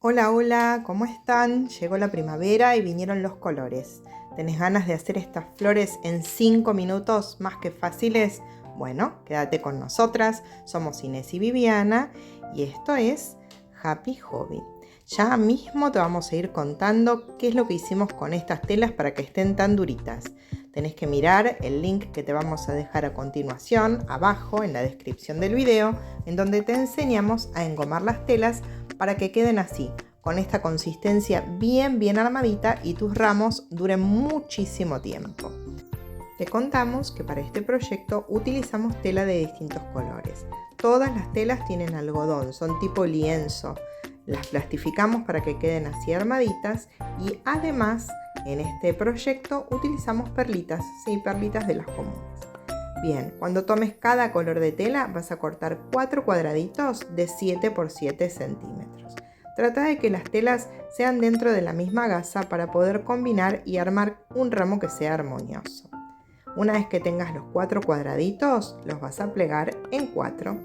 Hola, hola, ¿cómo están? Llegó la primavera y vinieron los colores. ¿Tenés ganas de hacer estas flores en 5 minutos más que fáciles? Bueno, quédate con nosotras. Somos Inés y Viviana y esto es Happy Hobby. Ya mismo te vamos a ir contando qué es lo que hicimos con estas telas para que estén tan duritas. Tenés que mirar el link que te vamos a dejar a continuación, abajo en la descripción del video, en donde te enseñamos a engomar las telas para que queden así, con esta consistencia bien armadita y tus ramos duren muchísimo tiempo. Te contamos que para este proyecto utilizamos tela de distintos colores. Todas las telas tienen algodón, son tipo lienzo. Las plastificamos para que queden así armaditas y además en este proyecto utilizamos perlitas, sí, perlitas de las comunes. Bien, cuando tomes cada color de tela vas a cortar 4 cuadraditos de 7 por 7 centímetros. Trata de que las telas sean dentro de la misma gasa para poder combinar y armar un ramo que sea armonioso. Una vez que tengas los 4 cuadraditos, los vas a plegar en 4.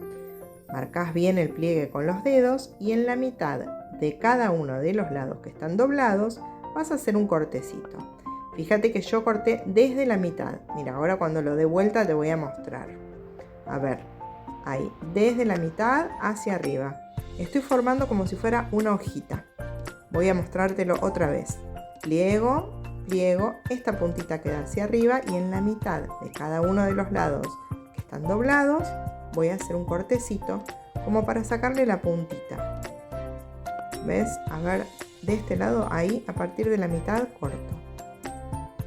Marcás bien el pliegue con los dedos y en la mitad de cada uno de los lados que están doblados vas a hacer un cortecito. Fíjate que yo corté desde la mitad. Mira, ahora cuando lo dé vuelta te voy a mostrar. A ver, ahí, desde la mitad hacia arriba. Estoy formando como si fuera una hojita. Voy a mostrártelo otra vez. Pliego, esta puntita queda hacia arriba y en la mitad de cada uno de los lados que están doblados voy a hacer un cortecito como para sacarle la puntita. ¿Ves? A ver, de este lado, ahí, a partir de la mitad corto.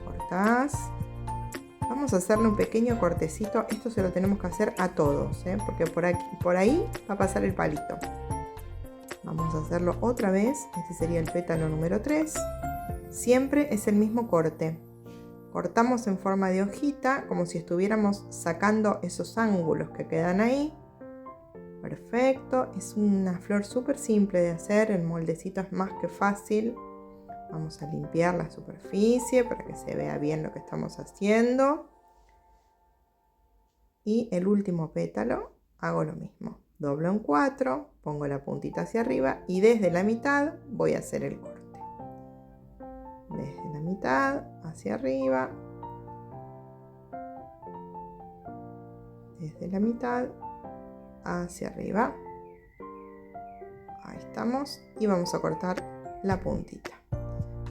Cortás. Vamos a hacerle un pequeño cortecito. Esto se lo tenemos que hacer a todos, porque por ahí va a pasar el palito. Vamos a hacerlo otra vez. Este sería el pétalo número 3. Siempre es el mismo corte. Cortamos en forma de hojita, como si estuviéramos sacando esos ángulos que quedan ahí. Perfecto. Es una flor súper simple de hacer. El moldecito es más que fácil. Vamos a limpiar la superficie para que se vea bien lo que estamos haciendo. Y el último pétalo hago lo mismo. Doblo en 4, pongo la puntita hacia arriba y desde la mitad voy a hacer el corte. Desde la mitad hacia arriba. Desde la mitad hacia arriba. Ahí estamos. Y vamos a cortar la puntita.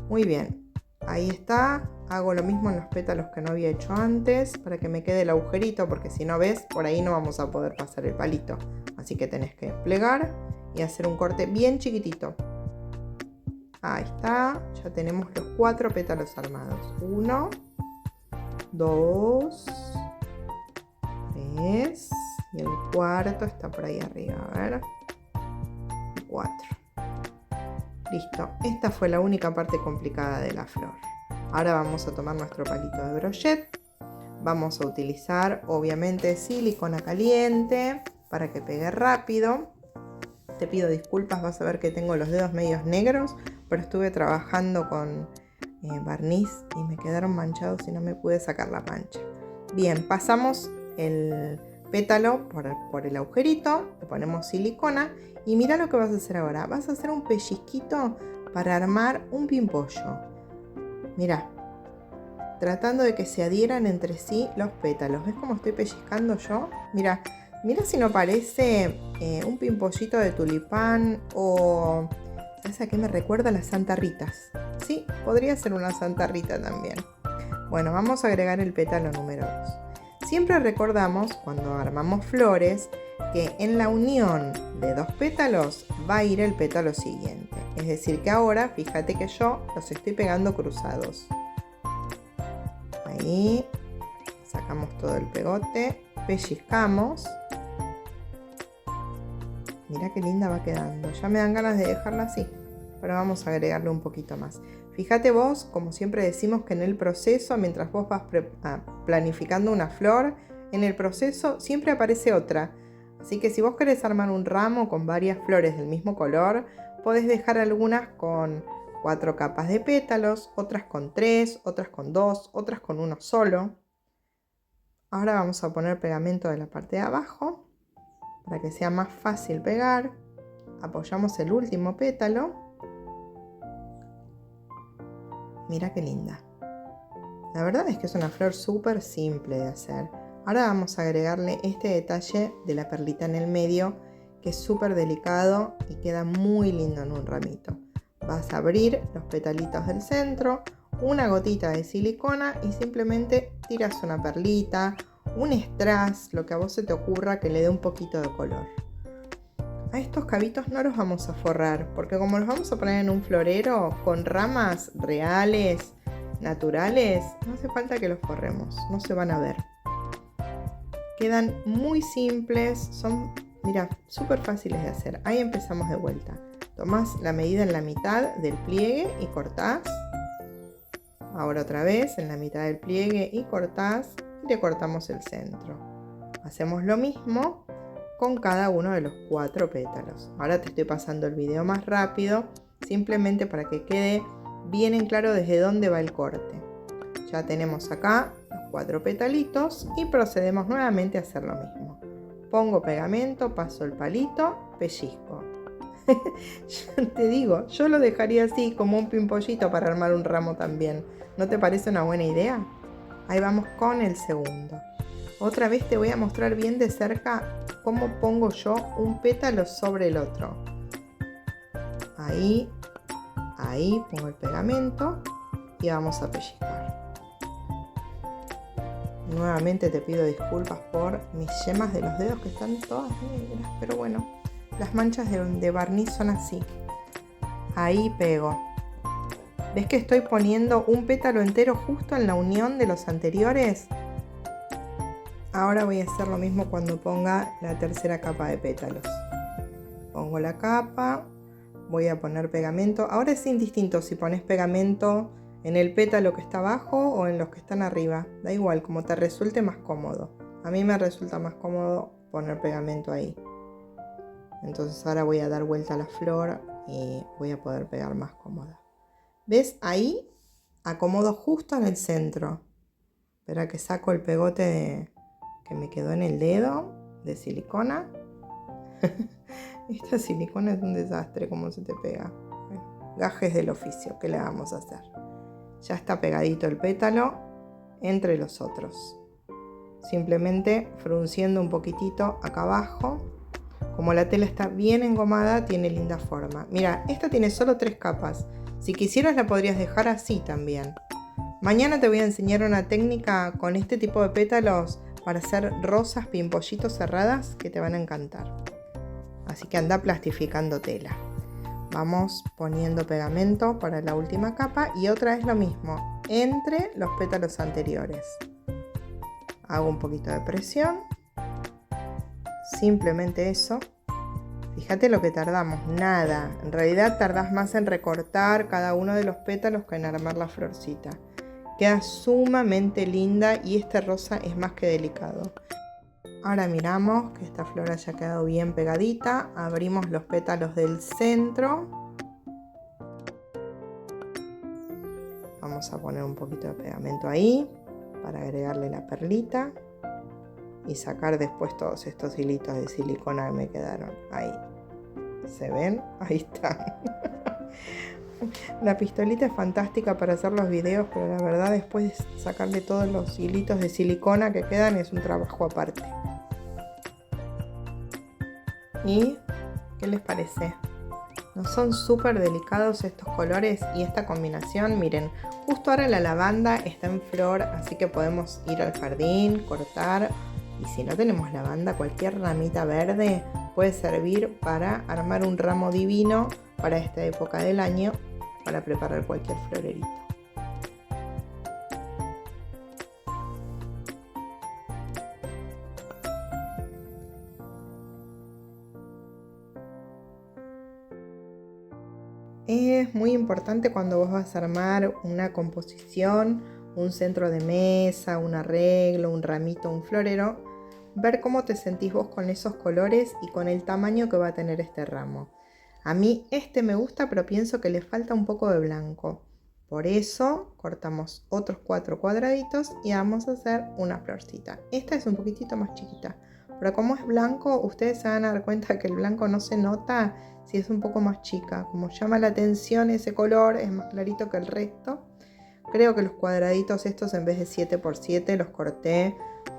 Muy bien. Ahí está. Hago lo mismo en los pétalos que no había hecho antes para que me quede el agujerito, porque si no ves, por ahí no vamos a poder pasar el palito. Así que tenés que plegar y hacer un corte bien chiquitito. Ahí está. Ya tenemos los 4 pétalos armados. 1, 2, 3 y el cuarto está por ahí arriba. A ver. 4. Listo. Esta fue la única parte complicada de la flor. Ahora vamos a tomar nuestro palito de brochet. Vamos a utilizar obviamente silicona caliente para que pegue rápido. Te pido disculpas, vas a ver que tengo los dedos medios negros, pero estuve trabajando con barniz y me quedaron manchados y no me pude sacar la mancha. Bien, pasamos el pétalo por el agujerito, le ponemos silicona y mira lo que vas a hacer ahora. Vas a hacer un pellizquito para armar un pimpollo. Mira, tratando de que se adhieran entre sí los pétalos. ¿Ves cómo estoy pellizcando yo? Mira si no parece un pimpollito de tulipán o... ¿Sabes a qué me recuerda? Las Santa Ritas. Sí, podría ser una Santa Rita también. Bueno, vamos a agregar el pétalo número 2. Siempre recordamos cuando armamos flores que en la unión de 2 pétalos va a ir el pétalo siguiente. Es decir que ahora, fíjate que yo los estoy pegando cruzados. Ahí, sacamos todo el pegote, pellizcamos. Mira qué linda va quedando. Ya me dan ganas de dejarla así, pero vamos a agregarle un poquito más. Fíjate vos, como siempre decimos, que en el proceso, mientras vos vas planificando una flor, en el proceso siempre aparece otra. Así que si vos querés armar un ramo con varias flores del mismo color, podés dejar algunas con 4 capas de pétalos, otras con 3, otras con 2, otras con 1 solo. Ahora vamos a poner pegamento de la parte de abajo para que sea más fácil pegar. Apoyamos el último pétalo Mira qué linda. La verdad es que es una flor súper simple de hacer. Ahora vamos a agregarle este detalle de la perlita en el medio, que es súper delicado y queda muy lindo en un ramito. Vas a abrir los petalitos del centro, una gotita de silicona y simplemente tiras una perlita, un strass, lo que a vos se te ocurra que le dé un poquito de color. A estos cabitos no los vamos a forrar, porque como los vamos a poner en un florero con ramas reales, naturales, no hace falta que los forremos, no se van a ver. Quedan muy simples, son, mira, súper fáciles de hacer. Ahí empezamos de vuelta. Tomás la medida en la mitad del pliegue y cortás. Ahora otra vez en la mitad del pliegue y cortás y le cortamos el centro. Hacemos lo mismo con cada uno de los 4 pétalos. Ahora te estoy pasando el video más rápido, simplemente para que quede bien en claro desde dónde va el corte. Ya tenemos acá los 4 petalitos y procedemos nuevamente a hacer lo mismo. Pongo pegamento, paso el palito, pellizco. Yo te digo, yo lo dejaría así como un pimpollito para armar un ramo también. ¿No te parece una buena idea? Ahí vamos con el segundo. Otra vez te voy a mostrar bien de cerca cómo pongo yo un pétalo sobre el otro. Ahí pongo el pegamento y vamos a pellizcar. Nuevamente te pido disculpas por mis yemas de los dedos que están todas negras, pero bueno, las manchas de barniz son así. Ahí pego. ¿Ves que estoy poniendo un pétalo entero justo en la unión de los anteriores? Ahora voy a hacer lo mismo cuando ponga la tercera capa de pétalos. Pongo la capa, voy a poner pegamento. Ahora es indistinto si pones pegamento en el pétalo que está abajo o en los que están arriba. Da igual, como te resulte más cómodo. A mí me resulta más cómodo poner pegamento ahí. Entonces ahora voy a dar vuelta a la flor y voy a poder pegar más cómoda. ¿Ves? Ahí acomodo justo en el centro. Espera que saco el pegote que me quedó en el dedo de silicona. Esta silicona es un desastre, cómo se te pega. Bueno, gajes del oficio, ¿qué le vamos a hacer? Ya está pegadito el pétalo entre los otros. Simplemente frunciendo un poquitito acá abajo. Como la tela está bien engomada, tiene linda forma. Mira, esta tiene solo 3 capas. Si quisieras la podrías dejar así también. Mañana te voy a enseñar una técnica con este tipo de pétalos para hacer rosas pimpollitos cerradas que te van a encantar. Así que anda plastificando tela. Vamos poniendo pegamento para la última capa y otra vez lo mismo, entre los pétalos anteriores. Hago un poquito de presión. Simplemente eso. Fíjate lo que tardamos, nada. En realidad tardás más en recortar cada uno de los pétalos que en armar la florcita. Queda sumamente linda y este rosa es más que delicado. Ahora miramos que esta flor haya quedado bien pegadita. Abrimos los pétalos del centro. Vamos a poner un poquito de pegamento ahí para agregarle la perlita y sacar después todos estos hilitos de silicona que me quedaron ahí. ¿Se ven? Ahí están. La pistolita es fantástica para hacer los videos, pero la verdad después de sacarle todos los hilitos de silicona que quedan es un trabajo aparte. ¿Y qué les parece? ¿No son súper delicados estos colores y esta combinación? Miren, justo ahora la lavanda está en flor, así que podemos ir al jardín, cortar. Y si no tenemos lavanda, cualquier ramita verde puede servir para armar un ramo divino para esta época del año, para preparar cualquier florerito. Es muy importante cuando vos vas a armar una composición, un centro de mesa, un arreglo, un ramito, un florero, ver cómo te sentís vos con esos colores y con el tamaño que va a tener este ramo. A mí este me gusta, pero pienso que le falta un poco de blanco. Por eso cortamos otros 4 cuadraditos y vamos a hacer una florcita. Esta es un poquitito más chiquita, pero como es blanco, ustedes se van a dar cuenta que el blanco no se nota si es un poco más chica. Como llama la atención ese color, es más clarito que el resto. Creo que los cuadraditos estos en vez de 7x7 los corté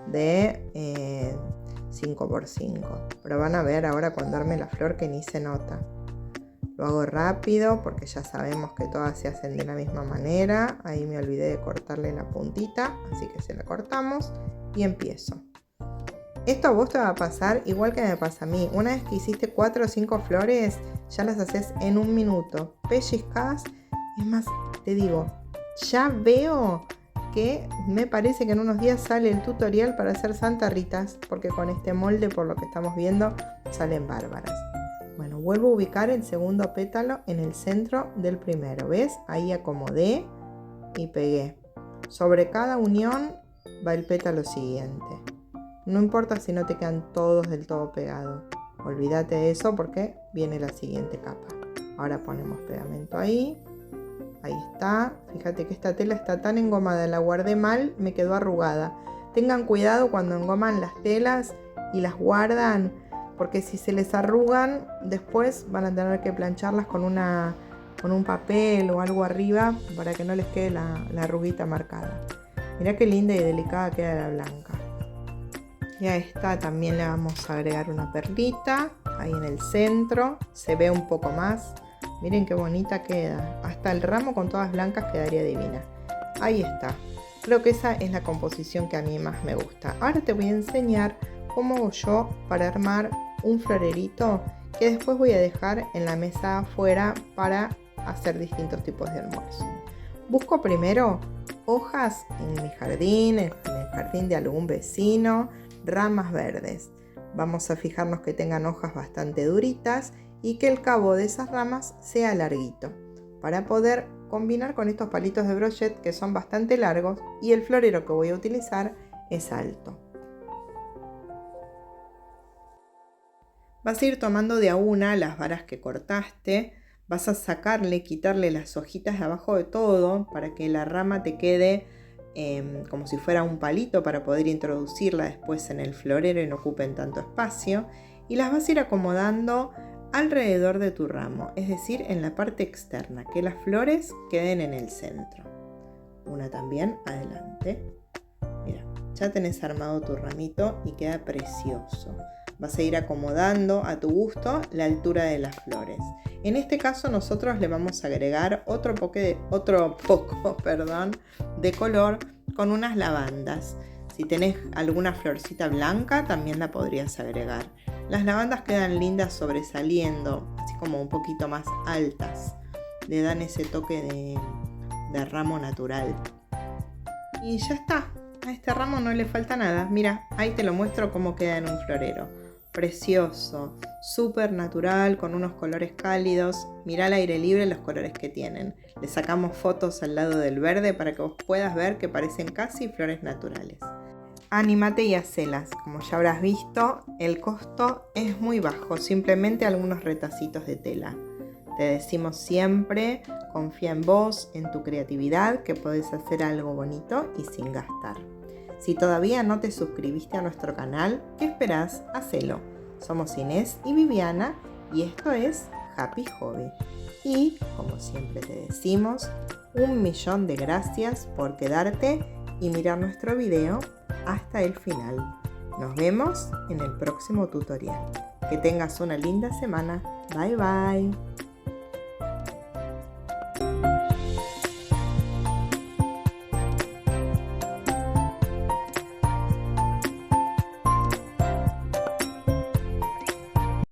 de 5x5. Pero van a ver ahora cuando arme la flor que ni se nota. Lo hago rápido porque ya sabemos que todas se hacen de la misma manera. Ahí me olvidé de cortarle la puntita, así que se la cortamos y empiezo. Esto a vos te va a pasar igual que me pasa a mí. Una vez que hiciste 4 o 5 flores, ya las haces en 1 minuto. Pellizcás. Es más, te digo, ya veo que me parece que en unos días sale el tutorial para hacer Santa Ritas, porque con este molde, por lo que estamos viendo, salen bárbaras. Bueno, vuelvo a ubicar el segundo pétalo en el centro del primero. ¿Ves? Ahí acomodé y pegué. Sobre cada unión va el pétalo siguiente. No importa si no te quedan todos del todo pegados. Olvídate de eso porque viene la siguiente capa. Ahora ponemos pegamento ahí. Ahí está. Fíjate que esta tela está tan engomada. La guardé mal, me quedó arrugada. Tengan cuidado cuando engoman las telas y las guardan, porque si se les arrugan, después van a tener que plancharlas con un papel o algo arriba para que no les quede la arruguita marcada. Mirá qué linda y delicada queda la blanca. Y a esta también le vamos a agregar una perlita, ahí en el centro, se ve un poco más. Miren qué bonita queda, hasta el ramo con todas blancas quedaría divina. Ahí está, creo que esa es la composición que a mí más me gusta. Ahora te voy a enseñar cómo hago yo para armar un florerito que después voy a dejar en la mesa afuera para hacer distintos tipos de almuerzo. Busco primero hojas en mi jardín, en el jardín de algún vecino, ramas verdes. Vamos a fijarnos que tengan hojas bastante duritas y que el cabo de esas ramas sea larguito para poder combinar con estos palitos de brochet que son bastante largos y el florero que voy a utilizar es alto. Vas a ir tomando de a una las varas que cortaste, vas a quitarle las hojitas de abajo de todo para que la rama te quede como si fuera un palito para poder introducirla después en el florero y no ocupen tanto espacio, y las vas a ir acomodando alrededor de tu ramo, es decir, en la parte externa, que las flores queden en el centro. Una también adelante. Mira, ya tenés armado tu ramito y queda precioso. Vas a ir acomodando a tu gusto la altura de las flores. En este caso nosotros le vamos a agregar otro poco de color con unas lavandas. Si tenés alguna florcita blanca también la podrías agregar. Las lavandas quedan lindas sobresaliendo, así como un poquito más altas. Le dan ese toque de ramo natural. Y ya está. A este ramo no le falta nada. Mira, ahí te lo muestro cómo queda en un florero. Precioso, súper natural, con unos colores cálidos. Mirá al aire libre los colores que tienen. Le sacamos fotos al lado del verde para que vos puedas ver que parecen casi flores naturales. Anímate y hacelas. Como ya habrás visto, el costo es muy bajo, simplemente algunos retacitos de tela. Te decimos siempre, confía en vos, en tu creatividad, que podés hacer algo bonito y sin gastar. Si todavía no te suscribiste a nuestro canal, ¿qué esperás? Hacelo. Somos Inés y Viviana y esto es Happy Hobby. Y, como siempre te decimos, 1.000.000 de gracias por quedarte y mirar nuestro video hasta el final. Nos vemos en el próximo tutorial. Que tengas una linda semana. Bye bye.